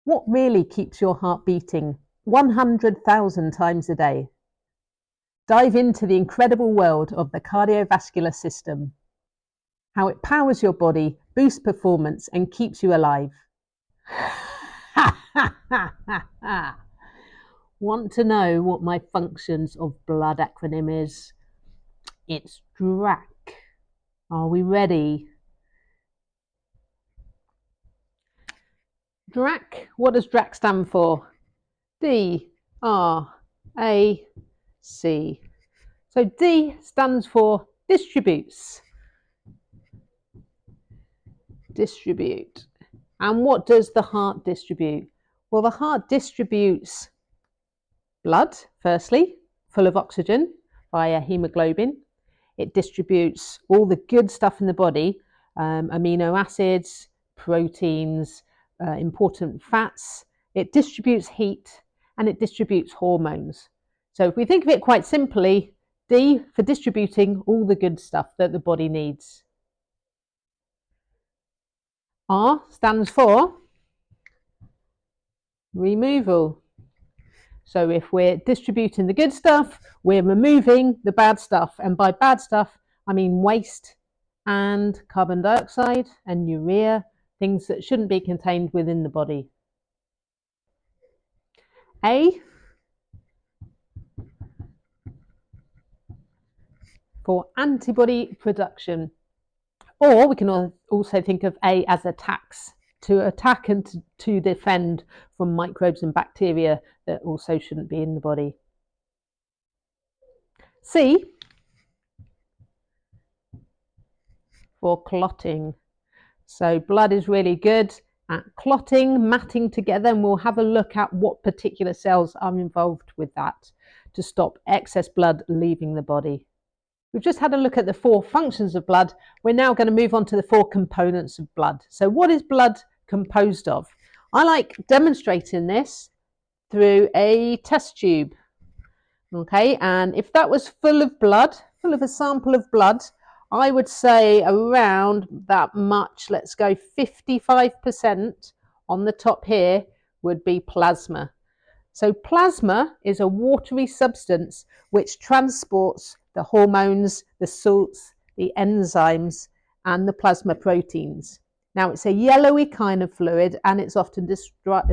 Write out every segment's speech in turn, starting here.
What really keeps your heart beating 100,000 times a day? Dive into the incredible world of the cardiovascular system, how it powers your body, boosts performance, and keeps you alive. Want to know what my functions of blood acronym is? It's DRAC. Are we ready? DRAC, what does DRAC stand for? D, R, A, C. So D stands for distributes. Distribute. And what does the heart distribute? Well, the heart distributes blood, firstly, full of oxygen via hemoglobin. It distributes all the good stuff in the body, amino acids, proteins, important fats. It distributes heat and it distributes hormones. So if we think of it quite simply, D for distributing all the good stuff that the body needs. R stands for removal. So if we're distributing the good stuff, we're removing the bad stuff. And by bad stuff, I mean waste and carbon dioxide and urea, things that shouldn't be contained within the body. A for antibody production. Or we can also think of A as attacks, to attack and to defend from microbes and bacteria that also shouldn't be in the body. C for clotting. So blood is really good at clotting, matting together, and we'll have a look at what particular cells are involved with that to stop excess blood leaving the body. We've just had a look at the 4 functions of blood. We're now going to move on to the 4 components of blood. So what is blood composed of? I like demonstrating this through a test tube. Okay, and if that was full of blood, full of a sample of blood, I would say around that much, let's go 55% on the top here would be plasma. So plasma is a watery substance which transports the hormones, the salts, the enzymes, and the plasma proteins. Now, it's a yellowy kind of fluid, and it's often described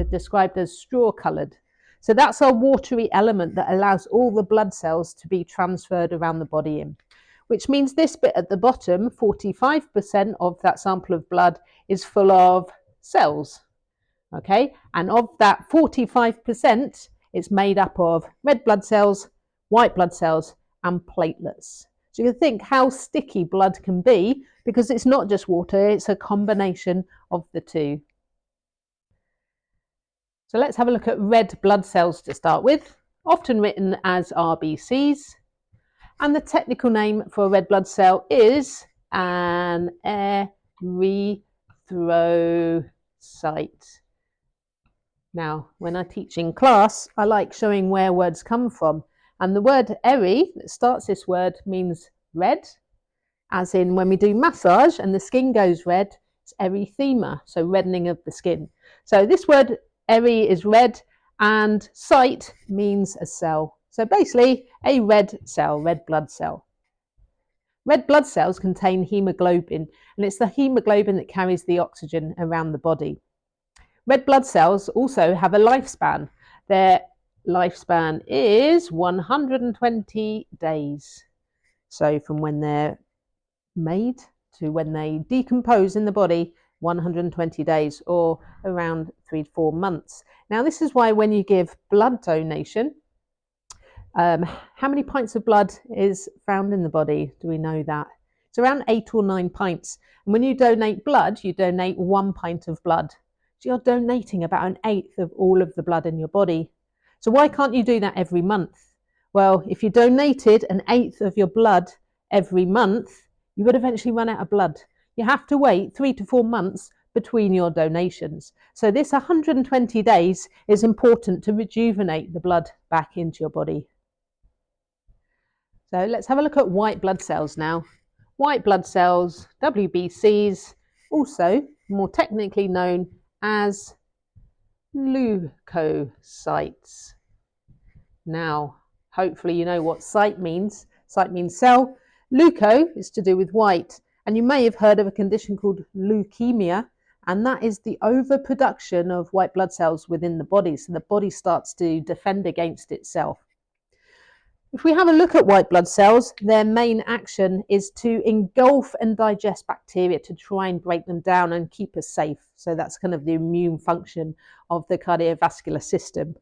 as straw-coloured. So that's our watery element that allows all the blood cells to be transferred around the body in, which means this bit at the bottom, 45% of that sample of blood is full of cells. Okay, and of that 45%, it's made up of red blood cells, white blood cells, and platelets. So you can think how sticky blood can be, because it's not just water, it's a combination of the two. So let's have a look at red blood cells to start with, often written as RBCs. And the technical name for a red blood cell is an erythrocyte. Now, when I teach in class, I like showing where words come from. And the word eri, that starts this word, means red, as in when we do massage and the skin goes red, it's erythema, so reddening of the skin. So this word eri is red, and cyte means a cell. So basically, a red cell, red blood cell. Red blood cells contain hemoglobin, and it's the hemoglobin that carries the oxygen around the body. Red blood cells also have a lifespan. Their lifespan is 120 days. So from when they're made to when they decompose in the body, 120 days, or around 3 to 4 months. Now, this is why when you give blood donation, how many pints of blood is found in the body? Do we know that? It's around 8 or 9 pints. And when you donate blood, you donate 1 pint of blood. So you're donating about 1/8 of all of the blood in your body. So why can't you do that every month? Well, if you donated 1/8 of your blood every month, you would eventually run out of blood. You have to wait 3 to 4 months between your donations. So this 120 days is important to rejuvenate the blood back into your body. So let's have a look at white blood cells now. White blood cells, WBCs, also more technically known as leukocytes. Now, hopefully you know what cyte means. Cyte means cell. Leuko is to do with white. And you may have heard of a condition called leukemia, and that is the overproduction of white blood cells within the body. So the body starts to defend against itself. If we have a look at white blood cells, their main action is to engulf and digest bacteria to try and break them down and keep us safe. So that's kind of the immune function of the cardiovascular system.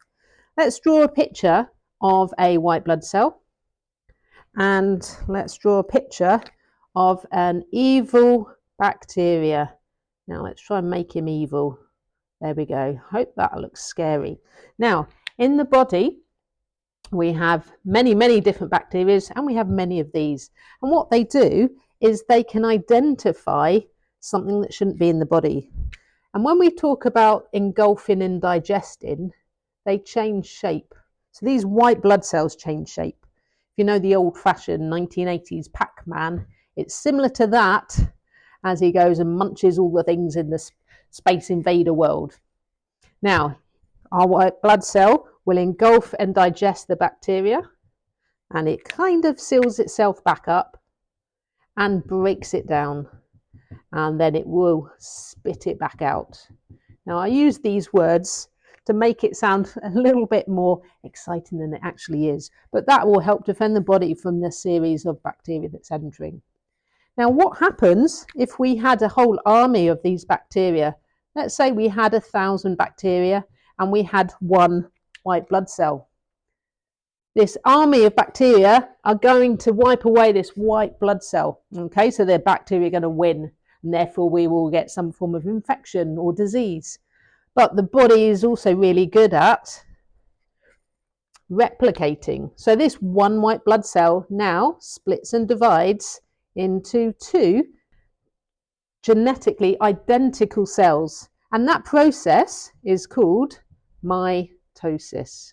Let's draw a picture of a white blood cell, and let's draw a picture of an evil bacteria. Now let's try and make him evil. There we go. Hope that looks scary. Now, in the body, we have many different bacteria, and we have many of these. And what they do is they can identify something that shouldn't be in the body. And when we talk about engulfing and digesting, they change shape. So these white blood cells change shape. If you know the old-fashioned 1980s Pac-Man, it's similar to that as he goes and munches all the things in the Space Invader world. Now, our white blood cell will engulf and digest the bacteria, and it kind of seals itself back up and breaks it down, and then it will spit it back out. Now, I use these words to make it sound a little bit more exciting than it actually is, but that will help defend the body from the series of bacteria that's entering. Now, what happens if we had a whole army of these bacteria? Let's say we had 1,000 bacteria and we had one white blood cell. This army of bacteria are going to wipe away this white blood cell. Okay, so the bacteria are going to win, and therefore we will get some form of infection or disease. But the body is also really good at replicating. So this one white blood cell now splits and divides into two genetically identical cells. And that process is called mitosis.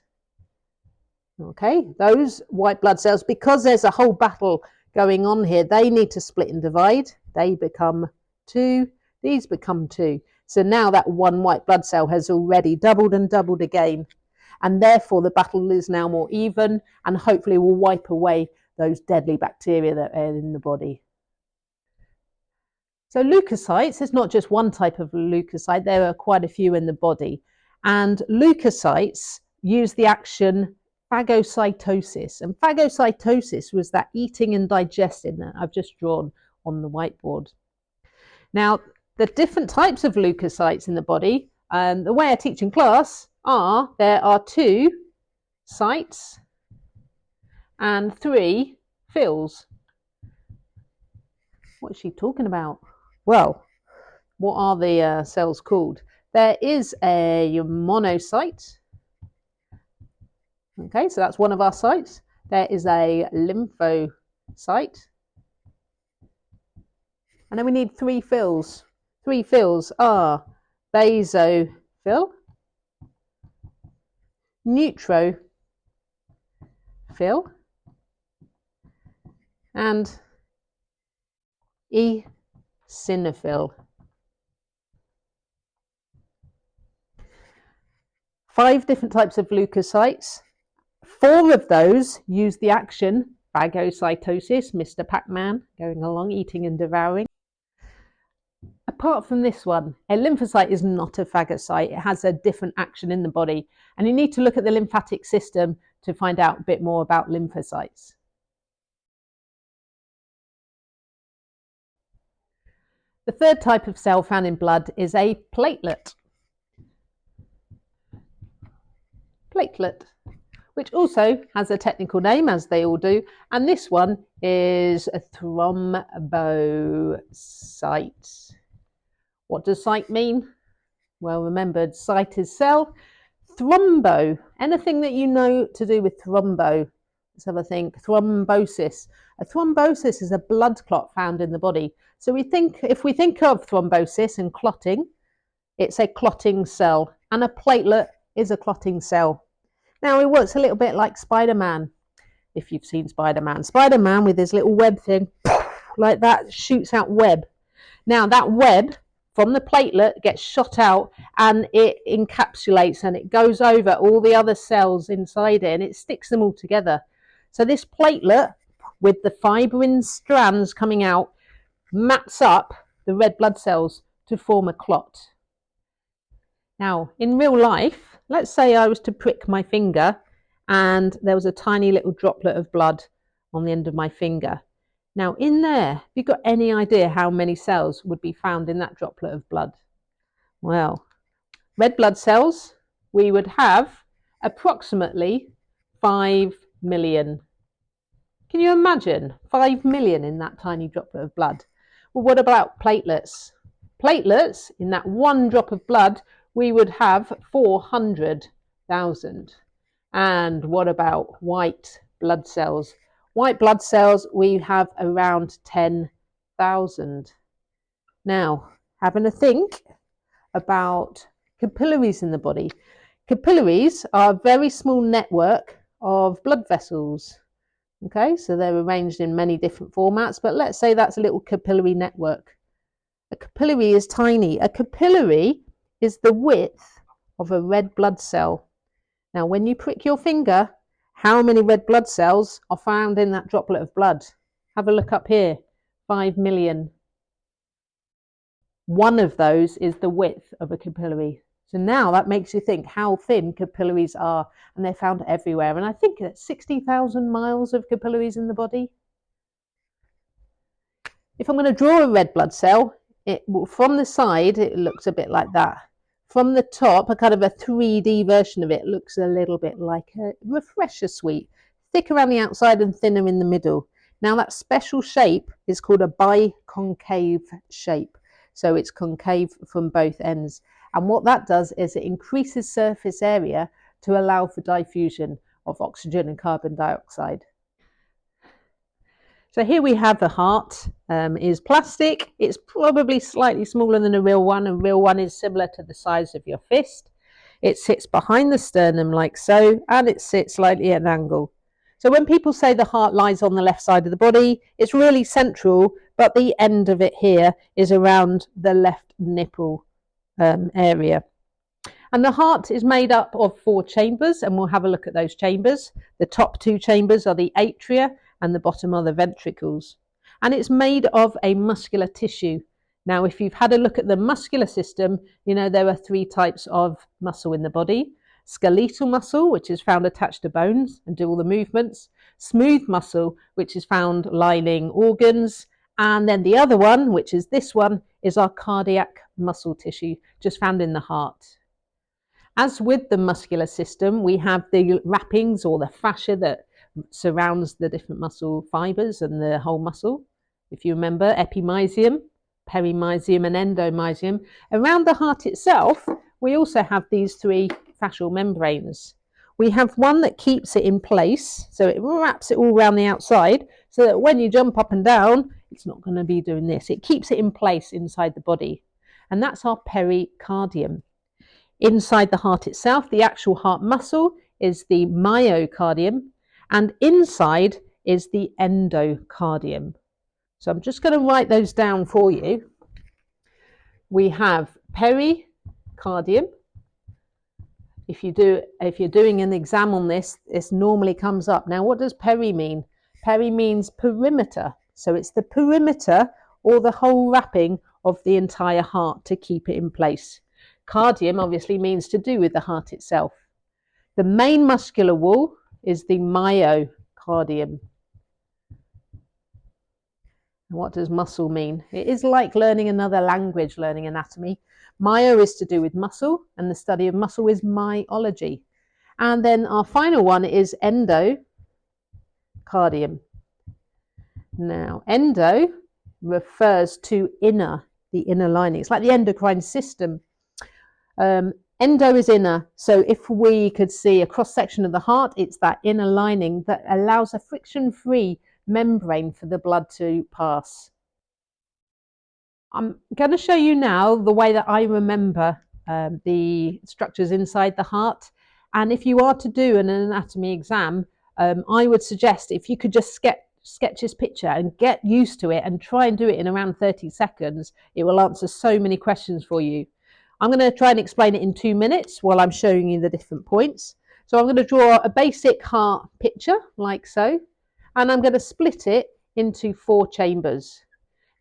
Okay, those white blood cells, because there's a whole battle going on here, they need to split and divide. They become two, these become two. So now that one white blood cell has already doubled and doubled again, and therefore the battle is now more even, and hopefully will wipe away those deadly bacteria that are in the body. So leukocytes, it's not just one type of leukocyte, there are quite a few in the body. And leukocytes use the action phagocytosis. And phagocytosis was that eating and digesting that I've just drawn on the whiteboard. Now, the different types of leukocytes in the body, the way I teach in class there are 2 cytes and 3 fils. What's she talking about? Well, what are the cells called? There is a monocyte. Okay, so that's one of our cytes. There is a lymphocyte. And then we need 3 fils. 3 fils are basophil, neutrophil, and eosinophil. 5 different types of leukocytes. 4 of those use the action phagocytosis, Mr. Pac-Man, going along, eating and devouring. Apart from this one, a lymphocyte is not a phagocyte. It has a different action in the body. And you need to look at the lymphatic system to find out a bit more about lymphocytes. The third type of cell found in blood is a platelet. Platelet, which also has a technical name, as they all do, and this one is a thrombocyte. What does cyte mean? Well remembered, cyte is cell. Thrombo, anything that you know to do with thrombo. Let's have a think. Thrombosis. A thrombosis is a blood clot found in the body. So if we think of thrombosis and clotting, it's a clotting cell, and a platelet is a clotting cell. Now, it works a little bit like Spider-Man, if you've seen Spider-Man. Spider-Man, with his little web thing, like that, shoots out web. Now, that web from the platelet gets shot out, and it encapsulates and it goes over all the other cells inside it and it sticks them all together. So this platelet with the fibrin strands coming out maps up the red blood cells to form a clot. Now, in real life, let's say I was to prick my finger and there was a tiny little droplet of blood on the end of my finger. Now, in there, have you got any idea how many cells would be found in that droplet of blood? Well, red blood cells, we would have approximately 5 million. Can you imagine 5 million in that tiny droplet of blood? Well, what about platelets? Platelets, in that one drop of blood, we would have 400,000. And what about white blood cells? White blood cells, we have around 10,000. Now, having a think about capillaries in the body. Capillaries are a very small network of blood vessels. Okay, so they're arranged in many different formats, but let's say that's a little capillary network. A capillary is tiny. A capillary is the width of a red blood cell. Now, when you prick your finger, how many red blood cells are found in that droplet of blood? Have a look up here, 5 million. One of those is the width of a capillary. So now that makes you think how thin capillaries are, and they're found everywhere. And I think it's 60,000 miles of capillaries in the body. If I'm going to draw a red blood cell, from the side, it looks a bit like that. From the top, a kind of a 3D version of it looks a little bit like a refresher sweet, thick around the outside and thinner in the middle. Now that special shape is called a biconcave shape. So it's concave from both ends. And what that does is it increases surface area to allow for diffusion of oxygen and carbon dioxide. So here we have the heart. Is plastic. It's probably slightly smaller than a real one. A real one is similar to the size of your fist. It sits behind the sternum like so, and it sits slightly at an angle. So when people say the heart lies on the left side of the body, it's really central, but the end of it here is around the left nipple area. And the heart is made up of 4 chambers, and we'll have a look at those chambers. The top 2 chambers are the atria, and the bottom are the ventricles. And it's made of a muscular tissue. Now, if you've had a look at the muscular system, you know there are 3 types of muscle in the body. Skeletal muscle, which is found attached to bones and do all the movements. Smooth muscle, which is found lining organs. And then the other one, which is this one, is our cardiac muscle tissue, just found in the heart. As with the muscular system, we have the wrappings or the fascia that surrounds the different muscle fibres and the whole muscle. If you remember, epimysium, perimysium and endomysium. Around the heart itself, we also have these 3 fascial membranes. We have one that keeps it in place, so it wraps it all around the outside, so that when you jump up and down, it's not going to be doing this. It keeps it in place inside the body, and that's our pericardium. Inside the heart itself, the actual heart muscle is the myocardium, and inside is the endocardium. So I'm just going to write those down for you. We have pericardium. If you're doing an exam on this, this normally comes up. Now, what does peri mean? Peri means perimeter. So it's the perimeter or the whole wrapping of the entire heart to keep it in place. Cardium obviously means to do with the heart itself. The main muscular wall is the myocardium. What does muscle mean? It is like learning another language, learning anatomy. Myo is to do with muscle, and the study of muscle is myology. And then our final one is endocardium. Now, endo refers to inner, the inner lining. It's like the endocrine system. Endo is inner, so if we could see a cross-section of the heart, it's that inner lining that allows a friction-free membrane for the blood to pass. I'm going to show you now the way that I remember the structures inside the heart. And if you are to do an anatomy exam, I would suggest if you could just sketch this picture and get used to it and try and do it in around 30 seconds, it will answer so many questions for you. I'm going to try and explain it in 2 minutes while I'm showing you the different points. So I'm going to draw a basic heart picture like so, and I'm going to split it into 4 chambers.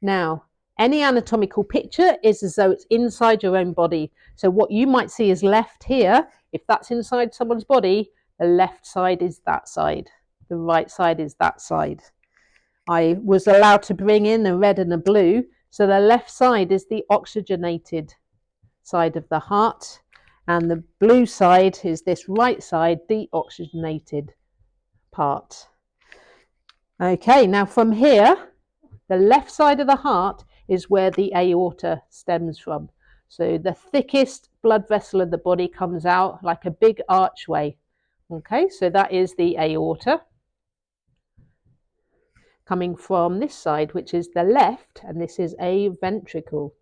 Now, any anatomical picture is as though it's inside your own body. So what you might see as left here, if that's inside someone's body, the left side is that side. The right side is that side. I was allowed to bring in the red and the blue. So the left side is the oxygenated side of the heart. And the blue side is this right side, the oxygenated part. Okay, now from here, the left side of the heart is where the aorta stems from. So the thickest blood vessel of the body comes out like a big archway. Okay, so that is the aorta coming from this side, which is the left, and this is a ventricle.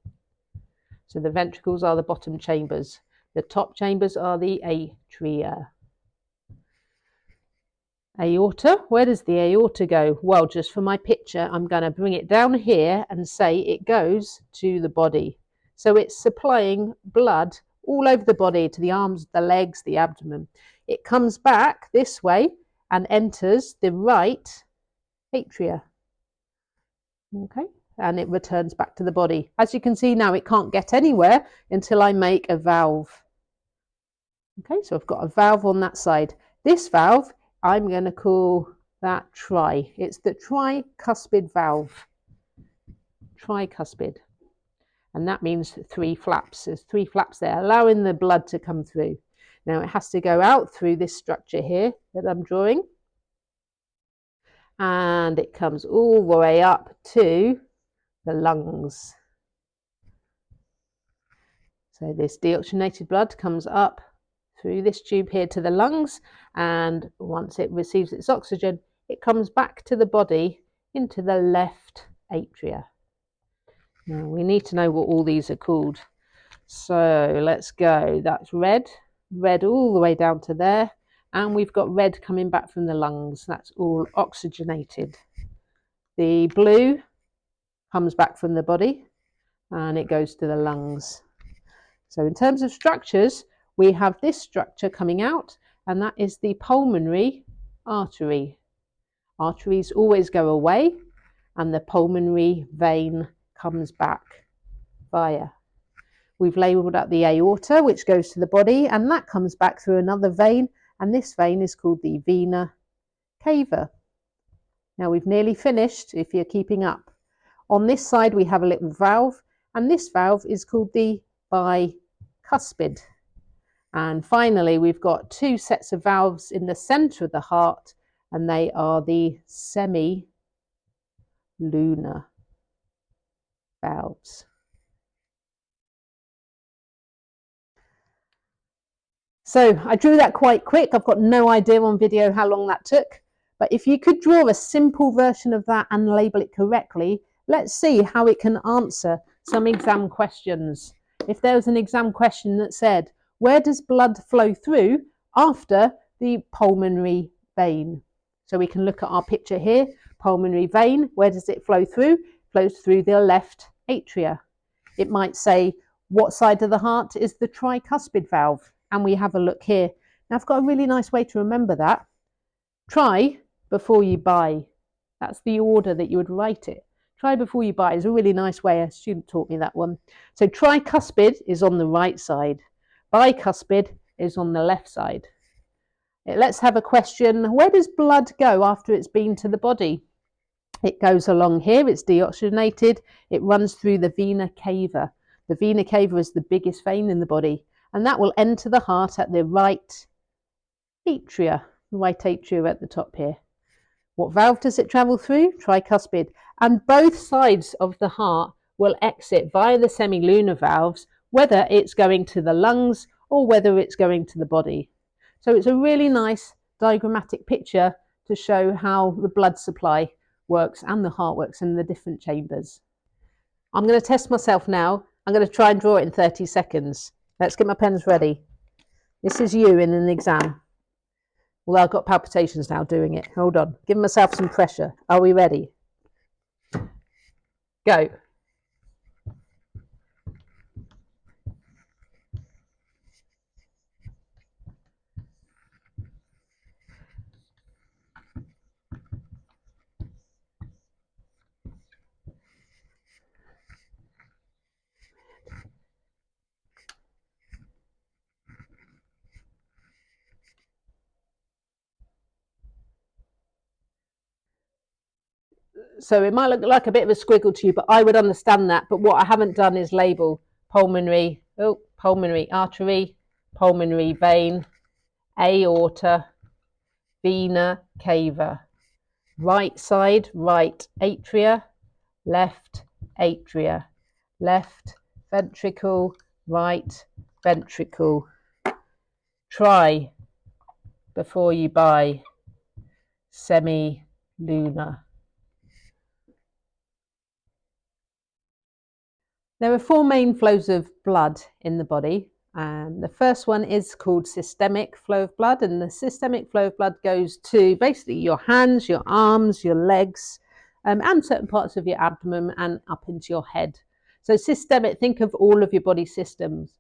So the ventricles are the bottom chambers. The top chambers are the atria. Aorta, where does the aorta go? Well, just for my picture, I'm going to bring it down here and say it goes to the body. So it's supplying blood all over the body, to the arms, the legs, the abdomen. It comes back this way and enters the right atria. Okay, and it returns back to the body. As you can see now, it can't get anywhere until I make a valve. Okay, so I've got a valve on that side. This valve, I'm going to call that tri. It's the tricuspid valve. Tricuspid. And that means 3 flaps. There's 3 flaps there, allowing the blood to come through. Now it has to go out through this structure here that I'm drawing. And it comes all the way up to the lungs. So this deoxygenated blood comes up through this tube here to the lungs, and once it receives its oxygen, it comes back to the body into the left atria. Now we need to know what all these are called. So let's go. That's red all the way down to there, and we've got red coming back from the lungs. That's all oxygenated. The blue comes back from the body and it goes to the lungs. So in terms of structures, we have this structure coming out, and that is the pulmonary artery. Arteries always go away, and the pulmonary vein comes back via. We've labelled up the aorta, which goes to the body, and that comes back through another vein, and this vein is called the Vena cava. Now we've nearly finished, if you're keeping up. On this side we have a little valve, and this valve is called the bicuspid. And finally we've got 2 sets of valves in the centre of the heart, and they are the semi-lunar valves. So I drew that quite quick. I've got no idea on video how long that took. But if you could draw a simple version of that and label it correctly, let's see how it can answer some exam questions. If there was an exam question that said, where does blood flow through after the pulmonary vein? So we can look at our picture here. Pulmonary vein, where does it flow through? It flows through the left atria. It might say, what side of the heart is the tricuspid valve? And we have a look here. Now I've got a really nice way to remember that. Try before you buy. That's the order that you would write it. Try before you buy is a really nice way. A student taught me that one. So tricuspid is on the right side. Bicuspid is on the left side. Let's have a question. Where does blood go after it's been to the body? It goes along here. It's deoxygenated. It runs through the vena cava. The vena cava is the biggest vein in the body, and that will enter the heart at the right atria at the top here. What valve does it travel through? Tricuspid. And both sides of the heart will exit via the semi-lunar valves, whether it's going to the lungs or whether it's going to the body. So it's a really nice diagrammatic picture to show how the blood supply works and the heart works in the different chambers. I'm going to test myself now. I'm going to try and draw it in 30 seconds. Let's get my pens ready. This is you in an exam. Well, I've got palpitations now doing it. Hold on. Give myself some pressure. Are we ready? Go. So it might look like a bit of a squiggle to you, but I would understand that. But what I haven't done is label pulmonary artery, pulmonary vein, aorta, vena, cava. Right side, right atria, left atria, left ventricle, right ventricle. Try before you buy. Semi-lunar. There are four main flows of blood in the body. The first one is called systemic flow of blood, and the systemic flow of blood goes to basically your hands, your arms, your legs, and certain parts of your abdomen and up into your head. So systemic, think of all of your body systems.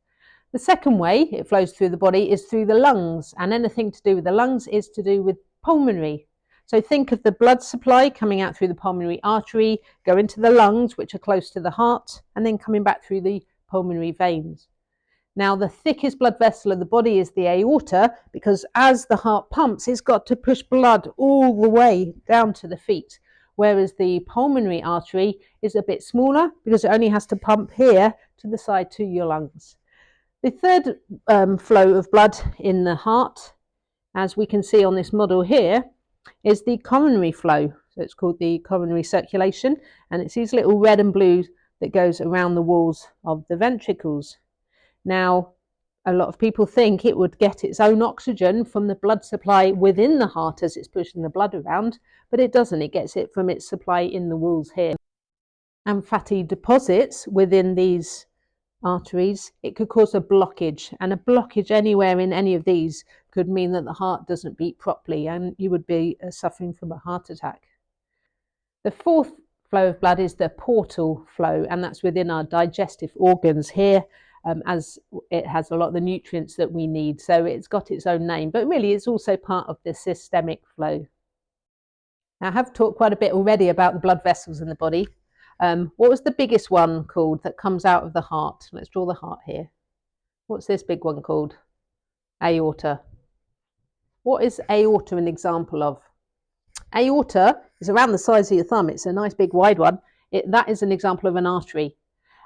The second way it flows through the body is through the lungs, and anything to do with the lungs is to do with pulmonary. So think of the blood supply coming out through the pulmonary artery, go into the lungs, which are close to the heart, and then coming back through the pulmonary veins. Now, the thickest blood vessel of the body is the aorta, because as the heart pumps, it's got to push blood all the way down to the feet, whereas the pulmonary artery is a bit smaller because it only has to pump here to the side to your lungs. The third flow of blood in the heart, as we can see on this model here, is the coronary flow. So it's called the coronary circulation, and it's these little red and blue that goes around the walls of the ventricles. Now, a lot of people think it would get its own oxygen from the blood supply within the heart as it's pushing the blood around, but it doesn't. It gets it from its supply in the walls here. And fatty deposits within these arteries, it could cause a blockage, and a blockage anywhere in any of these could mean that the heart doesn't beat properly and you would be suffering from a heart attack. The fourth flow of blood is the portal flow, and that's within our digestive organs here, as it has a lot of the nutrients that we need. So it's got its own name, but really it's also part of the systemic flow. Now, I have talked quite a bit already about the blood vessels in the body. What was the biggest one called that comes out of the heart? Let's draw the heart here. What's this big one called? Aorta. What is aorta an example of? Aorta is around the size of your thumb. It's a nice big wide one. That is an example of an artery.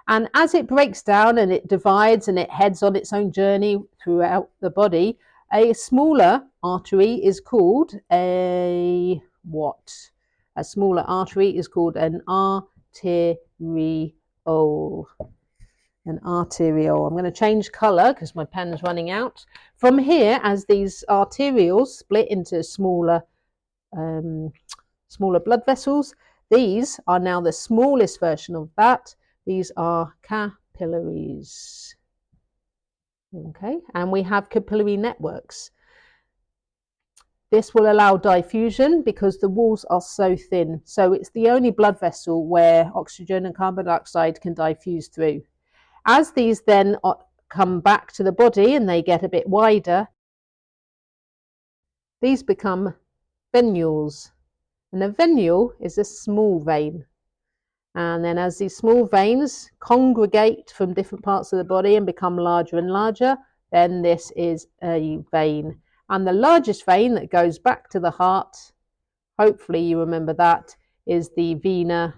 And as it breaks down and it divides and it heads on its own journey throughout the body, a smaller artery is called a what? A smaller artery is called an arteriole. An arteriole. I'm going to change colour because my pen's running out. From here, as these arterioles split into smaller blood vessels, these are now the smallest version of that. These are capillaries. Okay, and we have capillary networks. This will allow diffusion because the walls are so thin. So it's the only blood vessel where oxygen and carbon dioxide can diffuse through. As these then come back to the body and they get a bit wider, these become venules. And a venule is a small vein. And then as these small veins congregate from different parts of the body and become larger and larger, then this is a vein. And the largest vein that goes back to the heart, hopefully you remember that, is the vena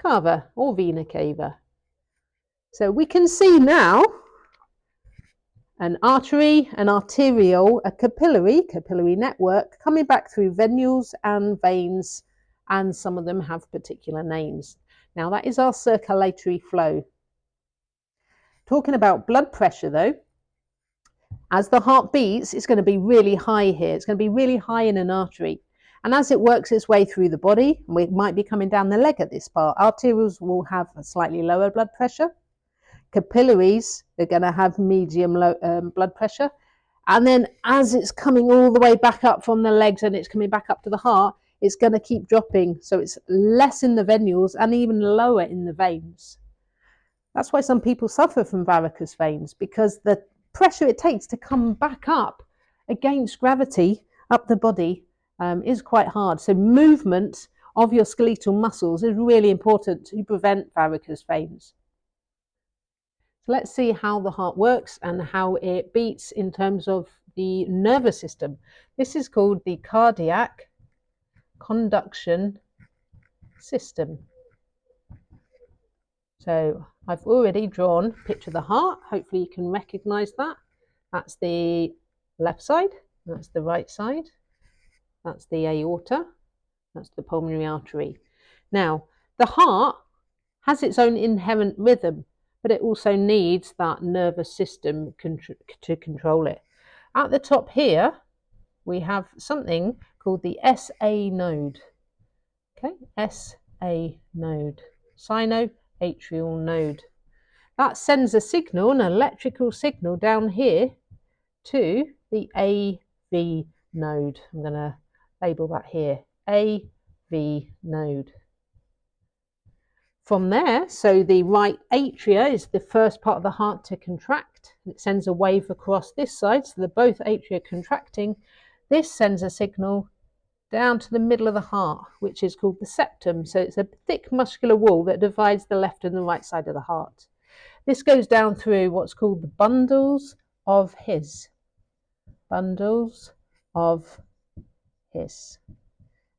cava or vena cava. So we can see now an artery, an arteriole, a capillary network coming back through venules and veins, and some of them have particular names. Now that is our circulatory flow. Talking about blood pressure though, as the heart beats, it's going to be really high here. It's going to be really high in an artery. And as it works its way through the body, we might be coming down the leg at this part. Arterioles will have a slightly lower blood pressure. Capillaries are going to have medium low blood pressure, And then as it's coming all the way back up from the legs and it's coming back up to the heart, it's going to keep dropping. So it's less in the venules and even lower in the veins. That's why some people suffer from varicose veins, because the pressure it takes to come back up against gravity up the body is quite hard. So movement of your skeletal muscles is really important to prevent varicose veins. So let's see how the heart works and how it beats in terms of the nervous system. This is called the cardiac conduction system. So I've already drawn a picture of the heart. Hopefully you can recognize that. That's the left side, that's the right side, that's the aorta, that's the pulmonary artery. Now, the heart has its own inherent rhythm, but it also needs that nervous system to control it. At the top here, we have something called the SA node. Okay, SA node, Sino-atrial node. That sends a signal, an electrical signal down here to the AV node. I'm going to label that here, AV node. From there, so the right atria is the first part of the heart to contract. It sends a wave across this side, so they're both atria contracting. This sends a signal down to the middle of the heart, which is called the septum. So it's a thick muscular wall that divides the left and the right side of the heart. This goes down through what's called the bundles of His. Bundles of His,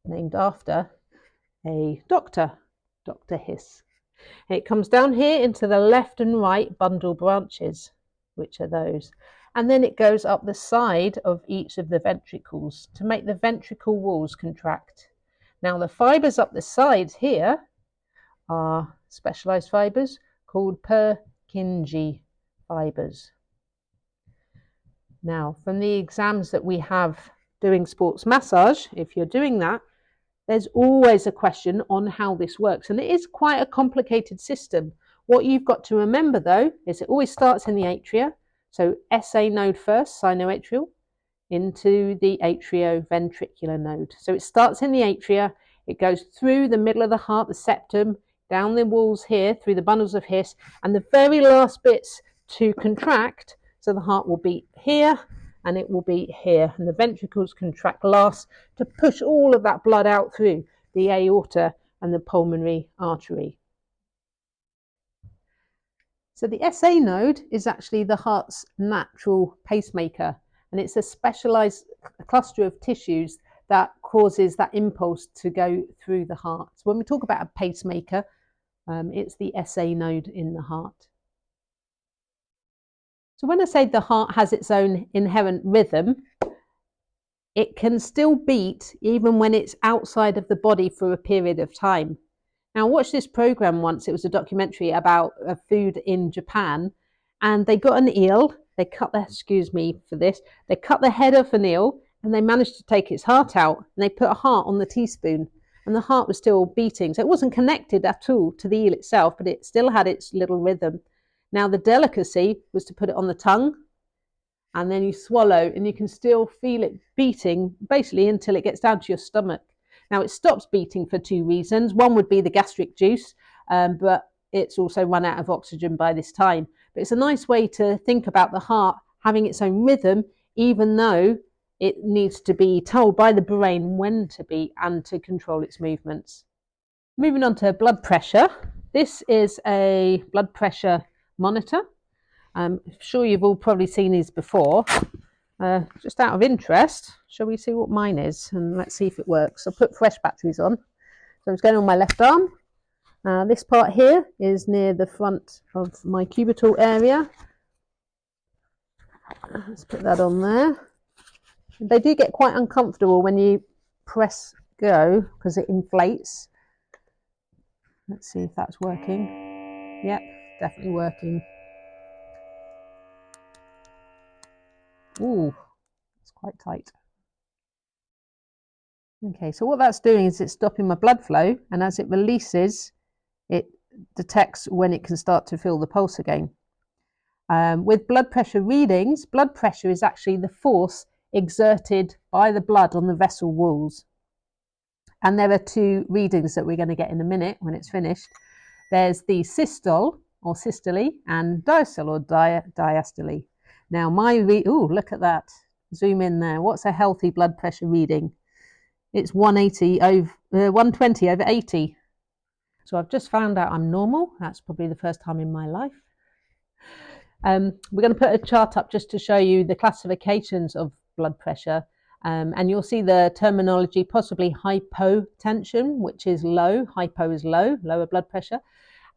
named after a doctor, Dr. Hiss. And it comes down here into the left and right bundle branches, which are those. And then it goes up the side of each of the ventricles to make the ventricle walls contract. Now the fibres up the sides here are specialised fibres called Purkinje fibres. Now, from the exams that we have doing sports massage, if you're doing that, there's always a question on how this works. And it is quite a complicated system. What you've got to remember, though, is it always starts in the atria. So SA node first, sinoatrial, into the atrio-ventricular node. So it starts in the atria, it goes through the middle of the heart, the septum, down the walls here, through the bundles of His, and the very last bits to contract. So the heart will beat here and it will beat here, and the ventricles contract last to push all of that blood out through the aorta and the pulmonary artery. So the SA node is actually the heart's natural pacemaker, and it's a specialized cluster of tissues that causes that impulse to go through the heart. So when we talk about a pacemaker, it's the SA node in the heart. So when I say the heart has its own inherent rhythm, it can still beat even when it's outside of the body for a period of time. Now, I watched this program once. It was a documentary about food in Japan, and they got an eel. They cut the, excuse me for this, they cut the head off an eel, and they managed to take its heart out, and they put a heart on the teaspoon, and the heart was still beating. So it wasn't connected at all to the eel itself, but it still had its little rhythm. Now, the delicacy was to put it on the tongue, and then you swallow, and you can still feel it beating basically until it gets down to your stomach. Now, it stops beating for two reasons. One would be the gastric juice, but it's also run out of oxygen by this time. But it's a nice way to think about the heart having its own rhythm, even though it needs to be told by the brain when to beat and to control its movements. Moving on to blood pressure. This is a blood pressure monitor. I'm sure you've all probably seen these before. Just out of interest, shall we see what mine is, and let's see if it works. I'll put fresh batteries on. So it's going on my left arm. This part here is near the front of my cubital area. Let's put that on there. They do get quite uncomfortable when you press go because it inflates. Let's see if that's working. Yep, definitely working. Ooh, it's quite tight. Okay, so what that's doing is it's stopping my blood flow, and as it releases, it detects when it can start to feel the pulse again. With blood pressure readings, blood pressure is actually the force exerted by the blood on the vessel walls. And there are two readings that we're going to get in a minute when it's finished. There's the systole or systole and diastole or diastole. Now look at that. Zoom in there. What's a healthy blood pressure reading? It's 120 over 80. So I've just found out I'm normal. That's probably the first time in my life. We're going to put a chart up just to show you the classifications of blood pressure. And you'll see the terminology, possibly hypotension, which is low. Hypo is low, lower blood pressure.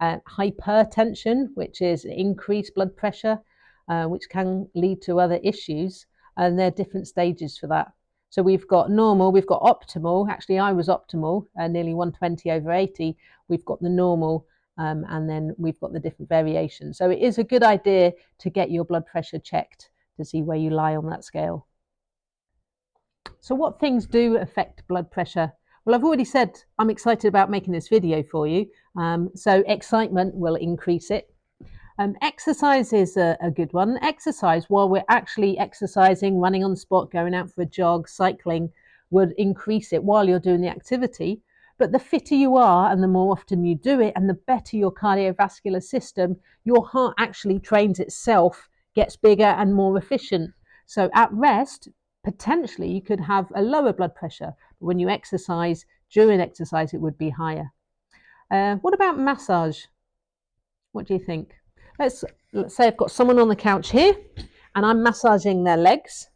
Hypertension, which is increased blood pressure, which can lead to other issues. And there are different stages for that. So we've got normal, we've got optimal. Actually, I was optimal, nearly 120 over 80. We've got the normal, and then we've got the different variations. So it is a good idea to get your blood pressure checked to see where you lie on that scale. So what things do affect blood pressure? Well, I've already said I'm excited about making this video for you. So excitement will increase it. Exercise is a good one. Exercise, while we're actually exercising, running on the spot, going out for a jog, cycling, would increase it while you're doing the activity. But the fitter you are and the more often you do it and the better your cardiovascular system, your heart actually trains itself, gets bigger and more efficient. So at rest, potentially you could have a lower blood pressure. But when you exercise, during exercise, it would be higher. What about massage? What do you think? Let's say I've got someone on the couch here and I'm massaging their legs.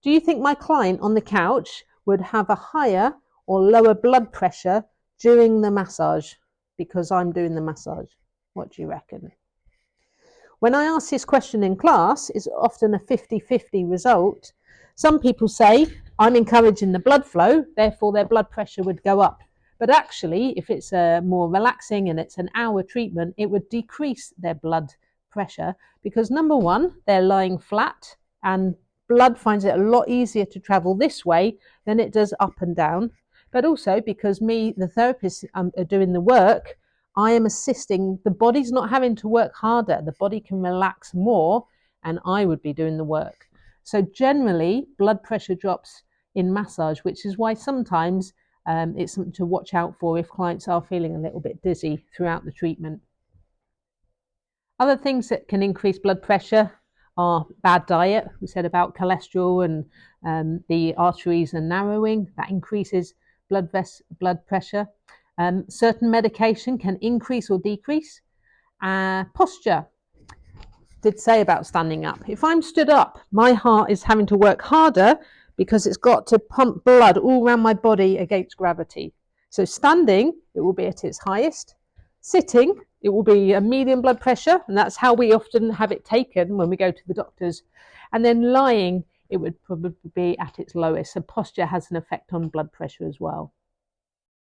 Do you think my client on the couch would have a higher or lower blood pressure during the massage because I'm doing the massage? What do you reckon? When I ask this question in class, it's often a 50-50 result. Some people say, I'm encouraging the blood flow, therefore their blood pressure would go up. But actually, if it's more relaxing and it's an hour treatment, it would decrease their blood pressure because number one, they're lying flat and blood finds it a lot easier to travel this way than it does up and down. But also because me, the therapist, are doing the work, I am assisting. The body's not having to work harder. The body can relax more and I would be doing the work. So generally, blood pressure drops in massage, which is why sometimes it's something to watch out for if clients are feeling a little bit dizzy throughout the treatment. Other things that can increase blood pressure are bad diet. We said about cholesterol and the arteries are narrowing. That increases blood pressure. Certain medication can increase or decrease. Posture. Did say about standing up. If I'm stood up, my heart is having to work harder because it's got to pump blood all around my body against gravity. So standing, it will be at its highest. Sitting, it will be a medium blood pressure, and that's how we often have it taken when we go to the doctors. And then lying, it would probably be at its lowest. So posture has an effect on blood pressure as well.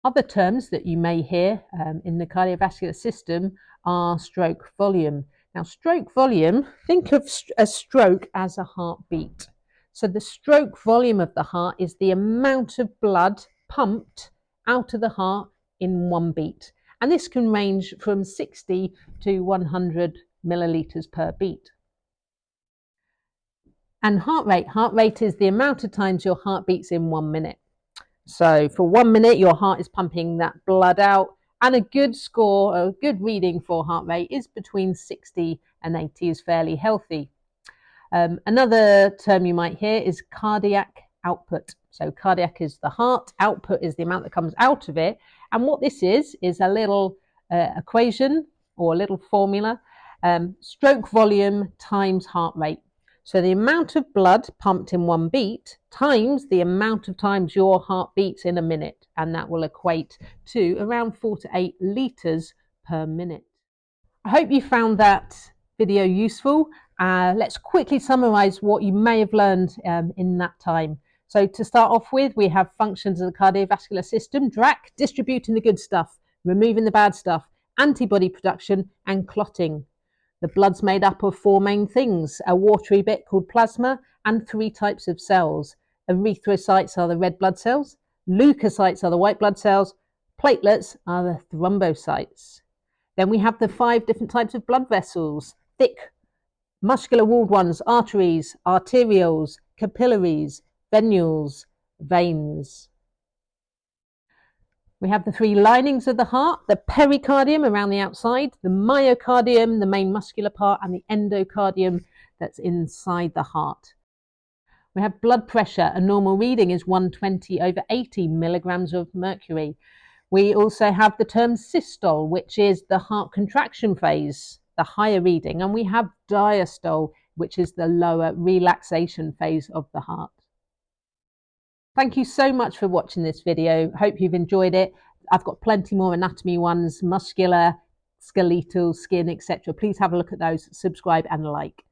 Other terms that you may hear in the cardiovascular system are stroke volume. Now, stroke volume, think of a stroke as a heartbeat. So the stroke volume of the heart is the amount of blood pumped out of the heart in one beat. And this can range from 60 to 100 millilitres per beat. And heart rate is the amount of times your heart beats in 1 minute. So for 1 minute, your heart is pumping that blood out. And a good score, a good reading for heart rate is between 60 and 80 is fairly healthy. Another term you might hear is cardiac output. So cardiac is the heart, output is the amount that comes out of it. And what this is a little equation or a little formula, stroke volume times heart rate. So the amount of blood pumped in one beat times the amount of times your heart beats in a minute. And that will equate to around 4 to 8 litres per minute. I hope you found that video useful. Let's quickly summarise what you may have learned in that time. So to start off with, we have functions of the cardiovascular system: DRAC, distributing the good stuff, removing the bad stuff, antibody production and clotting. The blood's made up of 4 main things: a watery bit called plasma and 3 types of cells. Erythrocytes are the red blood cells, leukocytes are the white blood cells, platelets are the thrombocytes. Then we have the 5 different types of blood vessels: thick muscular walled ones, arteries, arterioles, capillaries, venules, veins. We have the three linings of the heart, the pericardium around the outside, the myocardium, the main muscular part, and the endocardium that's inside the heart. We have blood pressure. A normal reading is 120/80 milligrams of mercury. We also have the term systole, which is the heart contraction phase, the higher reading, and we have diastole, which is the lower relaxation phase of the heart. Thank you so much for watching this video. Hope you've enjoyed it. I've got plenty more anatomy ones, muscular, skeletal, skin, etc. Please have a look at those, subscribe and like.